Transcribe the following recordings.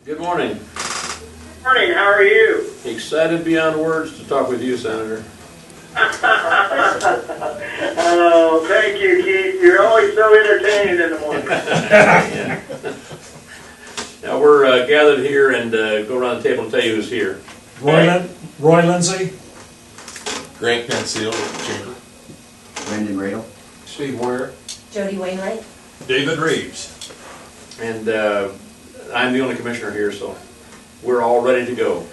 Good morning. Morning, how are you? Excited beyond words to talk with you, Senator. Oh, thank you, Keith. You're always so entertaining in the morning. Yeah. Now we're gathered here and go around the table and tell you who's here. Roy Lindsay. Grant Penseal with the Chamber. Brandon Radel. Steve Ware. Jody Wainwright. David Reeves. And I'm the only commissioner here, so we're all ready to go.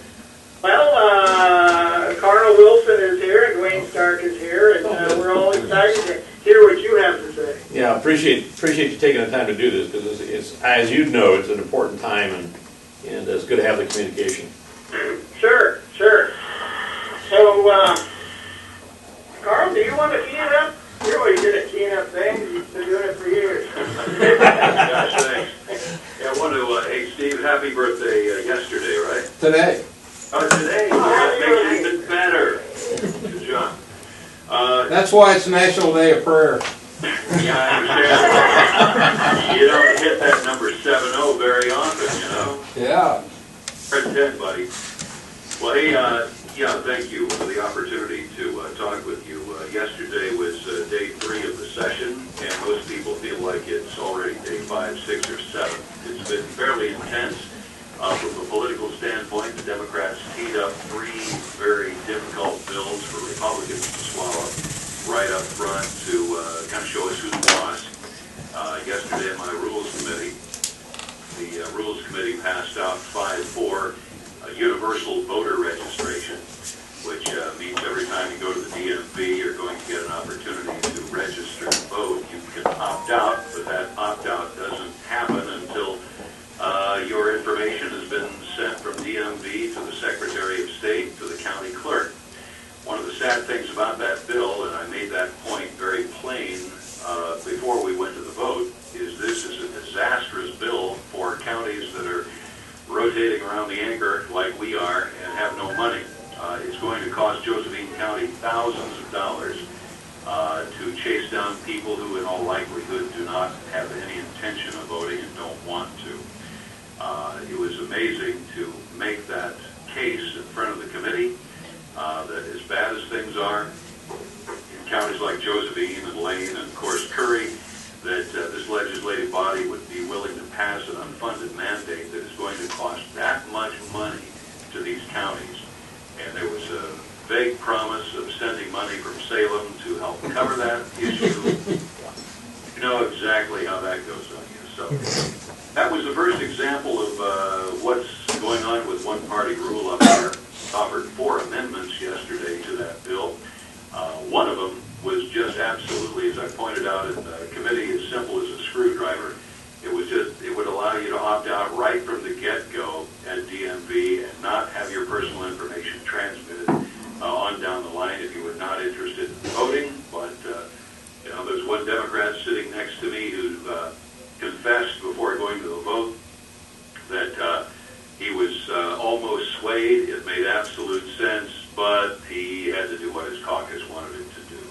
Well, Cardinal Wilson is here and Dwayne Stark is here, and we're all excited to hear what you have to say. Yeah, appreciate you taking the time to do this, because it's as you know, it's an important time, and it's good to have the communication. Sure. So, Carl, do you want to key it up? You're always good at keying up things. You've been doing it for years. Gosh, thanks. Yeah, I want to, hey Steve, happy birthday yesterday, right? Today. Oh, today? That makes it even better. Good job. That's why it's National Day of Prayer. Yeah, I understand. You don't hit that number 7-0 very often, you know? Yeah. Press 10, buddy. Well, hey, yeah, thank you for the opportunity to talk with you. Yesterday was day 3 of the session, and most people feel like it's already day 5, 6, or 7. It's been fairly intense. From a political standpoint, the Democrats teed up 3 very difficult bills for Republicans to swallow right up front to kind of show us who's boss. Yesterday in my Rules Committee, the Rules Committee passed out 5-4 universal voter registration, which means every time you go to the DMV, you're going to get an opportunity to register to vote. You can opt out, but that opt-out doesn't happen until your information has been sent from DMV to the Secretary of State to the county clerk. One of the sad things about that bill, and I made that point very plain before we went to the vote, is this is a disastrous bill for counties that are rotating around the anchor like we are and have no money. It's going to cost Josephine County thousands of dollars to chase down people who in all likelihood do not have any intention of voting and don't want to. It was amazing to make that case in front of the committee that as bad as things are in counties like Josephine and Lane and of course Curry, that this legislative body would be willing to pass an unfunded mandate that is going to cost that much money to these counties. And there was a vague promise of sending money from Salem to help cover that issue. You know exactly how that goes on you. So that was the first example of what's going on with one-party rule up here. Offered 4 amendments yesterday to that bill. One of them was just absolutely, as I pointed out in the committee, as simple as a screwdriver. It would allow you to opt out right from the get-go at DMV and not have your personal information transmitted on down the line if you were not interested in voting. But, you know, there's one Democrat sitting next to me who confessed before going to the vote that he was almost swayed. It made absolute sense, but he had to do what his caucus wanted him to do,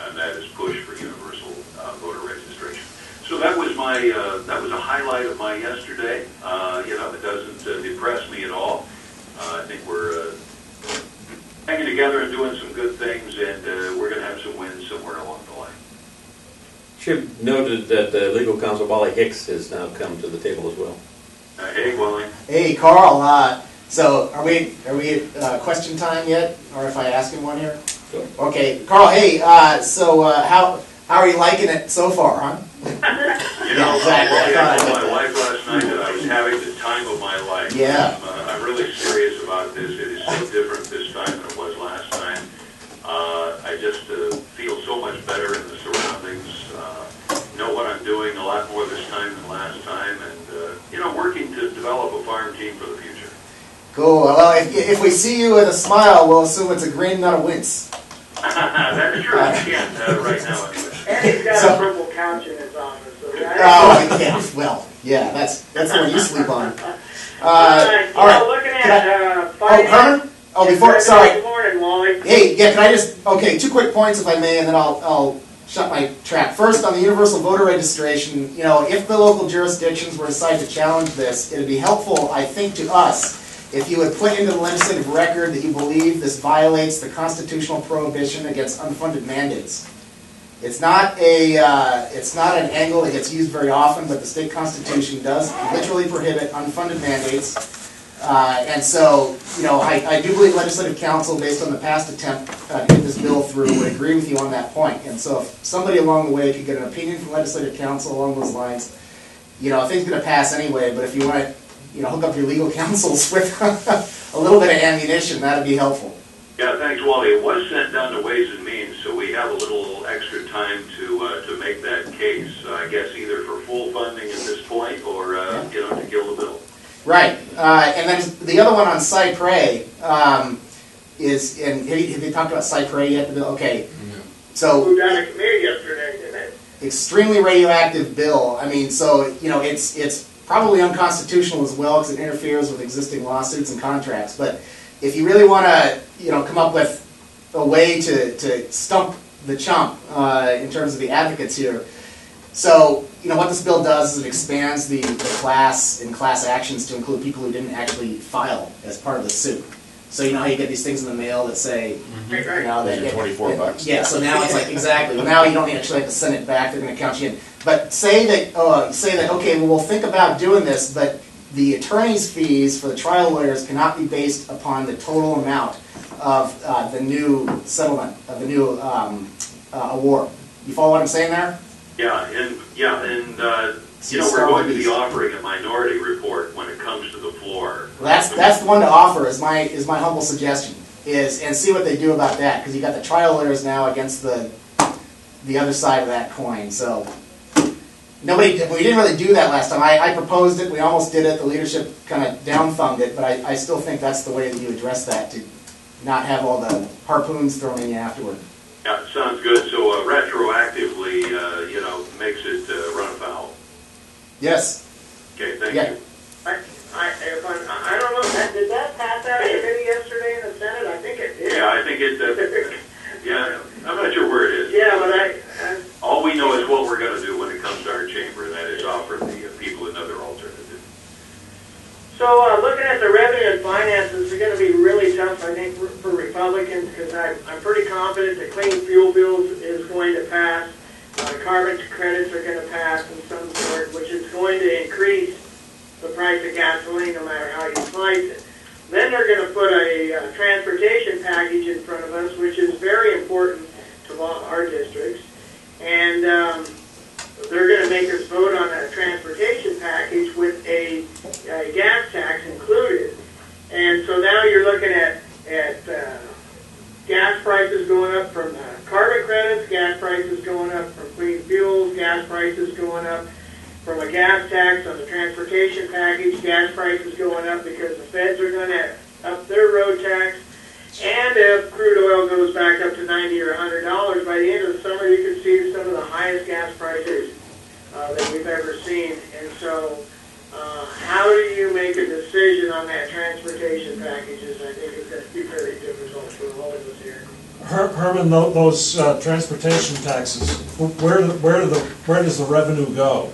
and that is push for universal voter registration. So that was my that was a highlight of my yesterday. You know, it doesn't depress me at all. I think we're hanging together and doing some good things, and we're going to have some wins somewhere along the line. Chip noted that legal counsel Wally Hicks has now come to the table as well. Hey, Wally. Hey, Carl. So are we at question time yet, or if I ask him one here? Sure. Okay, Carl. Hey, so how are you liking it so far, huh? You know, exactly. I told my wife last night that I was having the time of my life. Yeah. I'm really serious about this. It is so different this time than it was last time. I just feel so much better in the surroundings. Know what I'm doing a lot more this time than last time, and you know, working to develop a farm team for the future. Cool. Well, if we see you with a smile, we'll assume it's a grin, not a wince. That's true. I can't right now anyway. And he's got a purple couch in his office. So yeah. Well, yeah, that's the one you sleep on. All right. Looking at Herman? Oh, before, sorry. Good morning, Wally. Hey, yeah, can I just, okay, 2 quick points if I may, and then I'll shut my trap. First, on the universal voter registration, you know, if the local jurisdictions were to decide to challenge this, it would be helpful, I think, to us if you would put into the legislative record that you believe this violates the constitutional prohibition against unfunded mandates. It's not an angle that gets used very often, but the state constitution does literally prohibit unfunded mandates. And so, you know, I do believe legislative council, based on the past attempt to get this bill through, would agree with you on that point. And so if somebody along the way could get an opinion from legislative council along those lines, you know, I think it's going to pass anyway, but if you want to, you know, hook up your legal counsels with a little bit of ammunition, that would be helpful. Yeah, thanks, Wally. It was sent down to Ways and Means, so we have a little extra time to make that case. I guess either for full funding at this point or, you know, to kill the bill. Right. And then the other one on Cypre is, and have you talked about Cypre yet? Okay. So, Moved out of committee yesterday, didn't it? extremely radioactive bill. I mean, so, you know, it's probably unconstitutional as well because it interferes with existing lawsuits and contracts. But if you really want to, you know, come up with a way to stump the chump in terms of the advocates here. So, you know, what this bill does is it expands the class and class actions to include people who didn't actually file as part of the suit. So you know how you get these things in the mail that say, you know, that get $24. Yeah, so now it's like, exactly. Well, now you don't actually have to send it back. They're going to count you in. But say that, okay, well, we'll think about doing this, but the attorney's fees for the trial lawyers cannot be based upon the total amount of the new settlement, of the new award. You follow what I'm saying there? Yeah, and you know, we're going to be offering a minority report when it comes to the floor. Well, that's the one to offer. Is my humble suggestion. And see what they do about that, because you got the trial lawyers now against the other side of that coin. So we didn't really do that last time. I proposed it. We almost did it. The leadership kind of down-thumbed it, but I still think that's the way that you address that, to not have all the harpoons thrown in you afterward. Yeah, sounds good. So retroactively, you know, makes it run afoul. Yes. Okay, thank Yeah. you. I don't know, did that pass out of committee yesterday in the Senate? I think it did. Yeah, I think it. Yeah, I'm not sure where it is. Yeah, but All we know is what we're going to do when it comes to our chamber, and that is offer the people another alternative. So looking at the revenue and finances, are going to be really tough, I think, for Republicans, because I'm pretty confident that clean fuel bills is going to pass. Carbon credits are going to pass in some sort, which is going to increase the price of gasoline no matter how you slice it. Then they're going to put a transportation package in front of us, which is very important to our districts. And they're going to make us vote on a transportation package with a gas tax included. And so now you're looking at gas prices going up from carbon credits, gas prices going up from clean fuels, gas prices going up from a gas tax on the transportation package, gas prices going up because the feds are going to up their road tax. And if crude oil goes back up to $90 or $100, by the end of the summer you can see some of the highest gas prices that we've ever seen. And so how do you make a decision on that transportation packages? I think it's going to be very difficult for all of us here. Herman, those transportation taxes, where does the revenue go?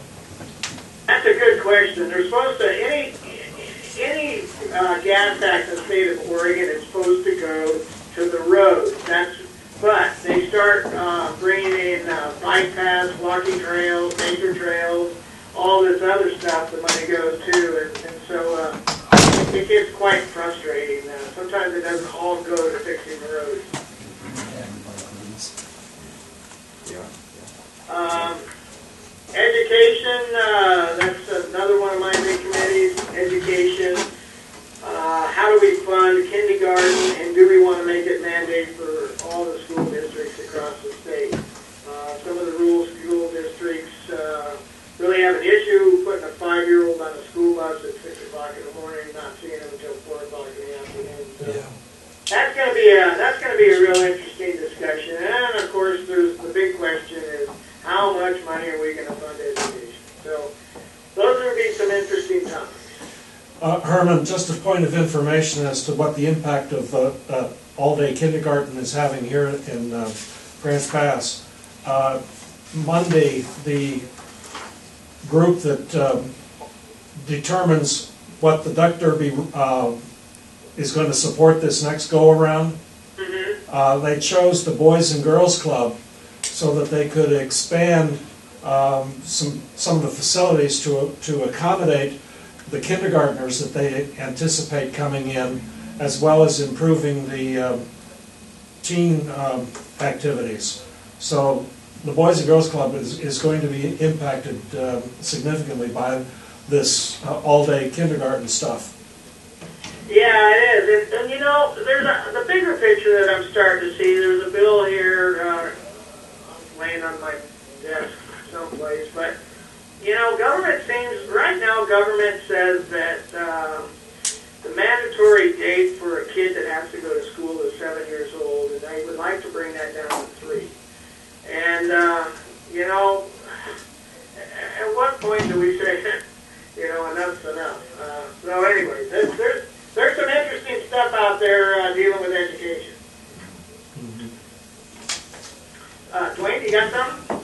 That's a good question. They're supposed to, any gas tax in the state of Oregon is supposed to go to the roads. But they start bringing in bike paths, walking trails, nature trails, all this other stuff the money goes to, and so it gets quite frustrating. Sometimes it doesn't all go to fixing the roads. Education, that's another one of my big committees, education. How do we fund kindergarten, and do we want to make it mandate for all the school districts across the state? Some of the rural school districts really have an issue putting a 5-year-old on a school bus at 6 o'clock in the morning, not seeing them until 4 o'clock in the afternoon. So that's going to be a real interesting discussion. And of course, there's the big question is, how much money are we going to fund education? So those would be some interesting topics. Herman, just a point of information as to what the impact of all-day kindergarten is having here in Grants Pass. Monday, the group that determines what the duck derby is going to support this next go-around, they chose the Boys and Girls Club so that they could expand some of the facilities to accommodate the kindergartners that they anticipate coming in, as well as improving the teen activities. So the Boys and Girls Club is going to be impacted significantly by this all-day kindergarten stuff. Yeah, it is. And you know, there's the bigger picture that I'm starting to see. There's a bill here laying on my desk someplace, but you know, government seems, right now government says that the mandatory date for a kid that has to go to school is 7 years old, and they would like to bring that down to 3. And, you know, at what point do we say, you know, enough's enough? So anyway, there's some interesting stuff out there dealing with education. Dwayne, you got something?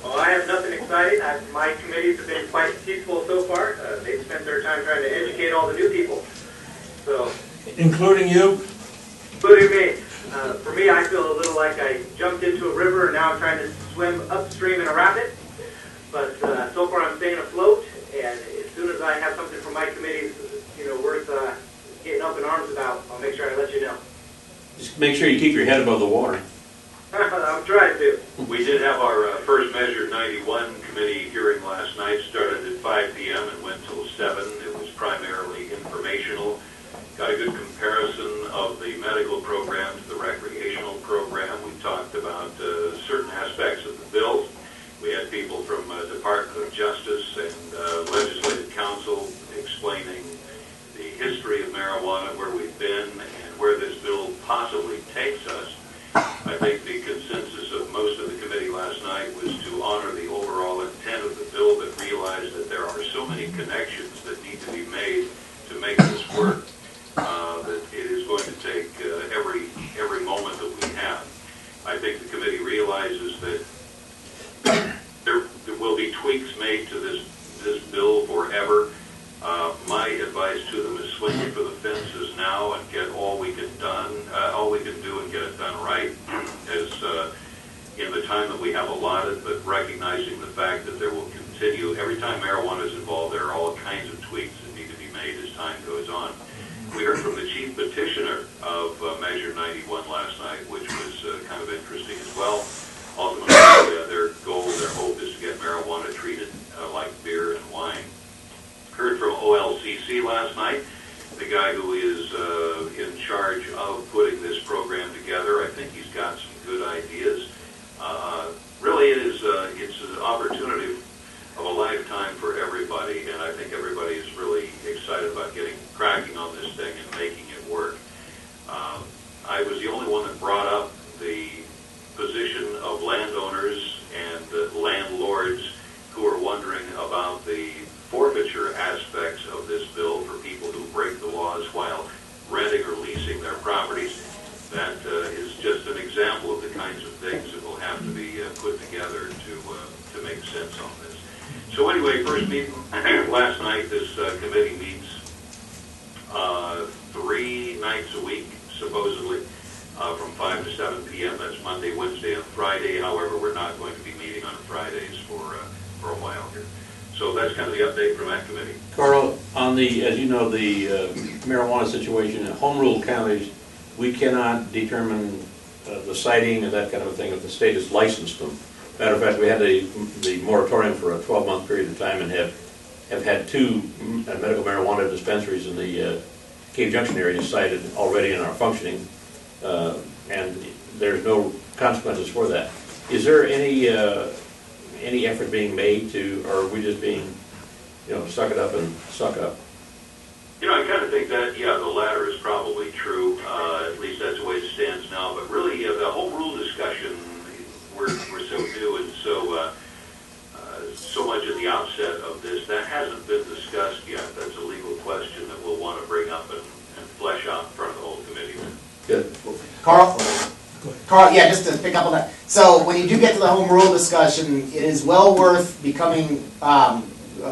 Well, I have nothing exciting. My committees have been quite peaceful so far. They've spent their time trying to educate all the new people. So, Including you? including me. For me, I feel a little like I jumped into a river and now I'm trying to swim upstream in a rapid. But so far I'm staying afloat, and as soon as I have something from my committees, you know, worth getting up in arms about, I'll make sure I let you know. Just make sure you keep your head above the water. I'm trying to. We did have our first Measure 91 committee hearing last night, started at 5 p.m. and went till 7. It was primarily informational. Got a good comparison of the medical program to the recreational program. We talked about certain aspects of the bill. We had people from Department of Justice and Legislative Council explaining the history of marijuana, where we've been, and where this bill possibly takes us. I think the consensus of most of the committee last night was to honor the overall intent of the bill, but realize that there are so many connections that need to be made to make this work, that it is going to take every moment that we have. I think the committee realizes that there will be tweaks made to this bill forever. My advice to them is swing for the fences now and get all we can do and get it done right, as in the time that we have allotted, but recognizing the fact that there will continue, every time marijuana is involved, there are all kinds of tweaks that need to be made as time goes on. We heard from the chief petitioner of Measure 91 last night, which was kind of interesting as well. Ultimately, their goal, their hope is to get marijuana treated like beer and wine. Heard from OLCC last night, the guy who is in charge of putting this program together. I think he's got some good ideas. Really, it's an opportunity of a lifetime for everybody, and I think everybody is really excited about cracking on this thing and making it work. I was the only one that brought up the position of landowners and landlords who are wondering about the forfeiture aspects of this bill for people who break the laws while renting or leasing their properties. That is just an example of the kinds of things that will have to be put together to make sense on this. So anyway, first meeting last night. This committee meets 3 nights a week, supposedly, from 5 to 7 p.m. That's Monday, Wednesday, and Friday. However, we're not going to be meeting on Fridays for a while here. So that's kind of the update from that committee. Carl, on the, as you know, the marijuana situation in home rule counties, we cannot determine the siting and that kind of a thing if the state has licensed them. Matter of fact, we had the moratorium for a 12-month period of time and have had 2 medical marijuana dispensaries in the Cave Junction area cited already and are functioning, and there's no consequences for that. Is there any effort being made to, or are we just being, suck it up and suck up? I kind of think that, the latter is probably true. At least that's the way it stands now. But really, the home rule discussion, we're so new and so much at the outset of this, that hasn't been discussed yet. That's a legal question that we'll want to bring up and flesh out in front of the whole committee. Good. Carl, yeah, just to pick up on that. So when you do get to the home rule discussion, it is well worth becoming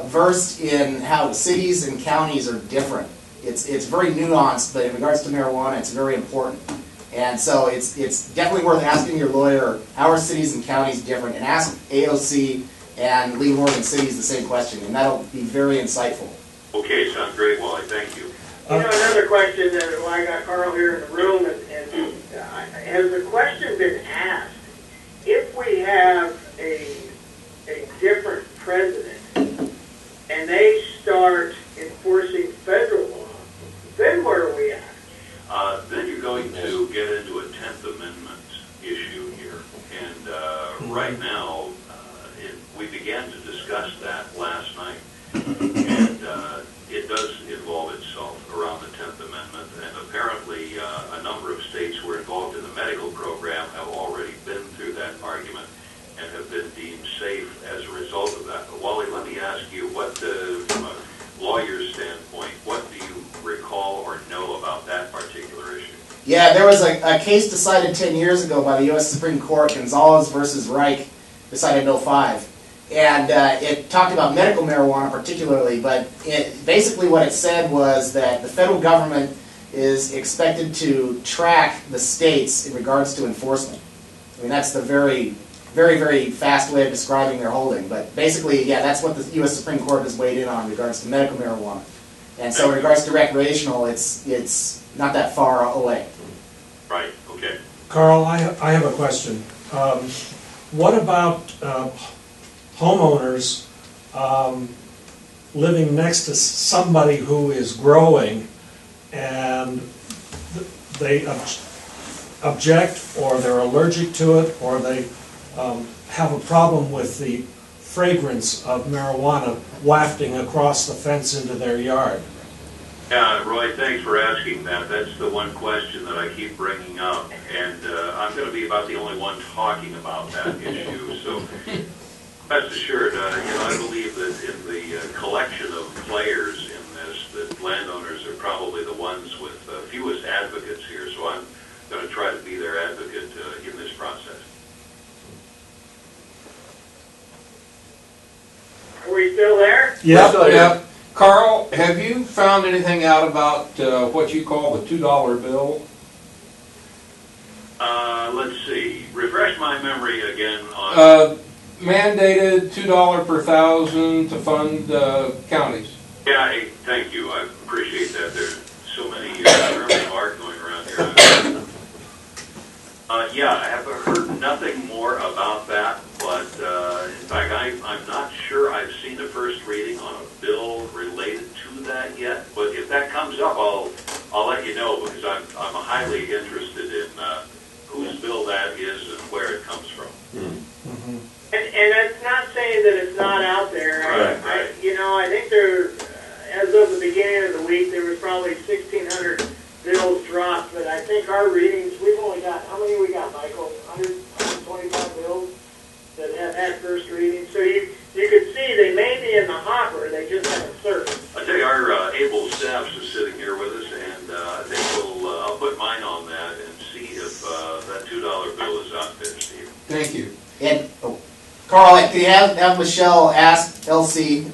versed in how cities and counties are different. It's very nuanced, but in regards to marijuana, it's very important. And so it's definitely worth asking your lawyer, how are cities and counties different? And ask AOC and League of Oregon Cities the same question, and that'll be very insightful. Okay, sounds great, Wally, thank you. You know, another question that, well, I got Carl here in the room, and has the question been asked, if we have a different president and they start enforcing federal law, then where are we at? Then you're going to get into a 10th Amendment issue here. And right now, we began to discuss that last night. And it does involve itself around the 10th Amendment. And apparently, a number of states who are involved in the medical program have already been through that argument and have been deemed safe as a result of that. But Wally, let me ask you, what, from a lawyer's standpoint, what do you recall or know about that particular issue? Yeah, there was a case decided 10 years ago by the U.S. Supreme Court, Gonzalez versus Reich, decided in 05. And it talked about medical marijuana particularly, but basically what it said was that the federal government is expected to track the states in regards to enforcement. I mean, that's the very, very, very fast way of describing their holding. But basically, yeah, that's what the U.S. Supreme Court has weighed in on in regards to medical marijuana. And so in regards to recreational, it's not that far away. Right, okay. Carl, I have a question. What about homeowners living next to somebody who is growing and they object, or they're allergic to it, or they have a problem with the fragrance of marijuana wafting across the fence into their yard? Yeah, Roy, thanks for asking that. That's the one question that I keep bringing up, and I'm going to be about the only one talking about that issue. So, rest assured, I believe that in the collection of players in this, that landowners are probably the ones with fewest advocates here. So I'm going to try to be their advocate in this process. Are we still there? Yep. Carl, have you found anything out about what you call the $2 bill? Let's see. Refresh my memory again on... Mandated $2 per thousand to fund counties. Yeah, hey, thank you. I appreciate that. There's so many terms of art going around here. Yeah, I have heard nothing more about that, but in fact, I'm not sure I've seen the first reading on a bill related to that yet. But if that comes up, I'll let you know, because I'm highly interested in whose bill that is and where it comes from. Mm-hmm. And that's not saying that it's not out there. Right. I think there, as of the beginning of the week, there was probably 1,600 bills dropped, but I think our readings, we've only got, how many we got, Michael? 125 bills that have had first readings. So you could see they may be in the hopper, they just haven't surfaced. I tell you, our able staff is sitting here with us, and I think I'll put mine on that and see if that $2 bill is out there, Steve. Thank you. And Carl, could you have Michelle ask LC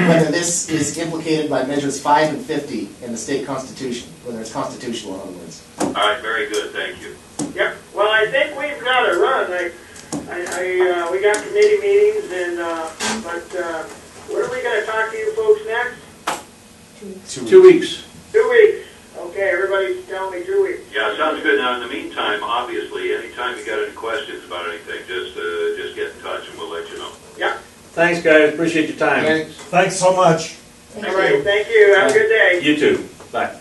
whether this is implicated by measures 5 and 50 in the state constitution, whether it's constitutional, in other words? All right, very good, thank you. Yep. Well, I think we've got to run. We got committee meetings, and but what are we going to talk to you folks next? 2 weeks. 2 weeks. Okay, everybody's telling me 2 weeks. Yeah, sounds good. Now, in the meantime, obviously, anytime you got any questions about anything, just get in touch and we'll let you know. Yep. Thanks, guys. Appreciate your time. Thanks. Thanks so much. All right. Thank you. Have a good day. You too. Bye.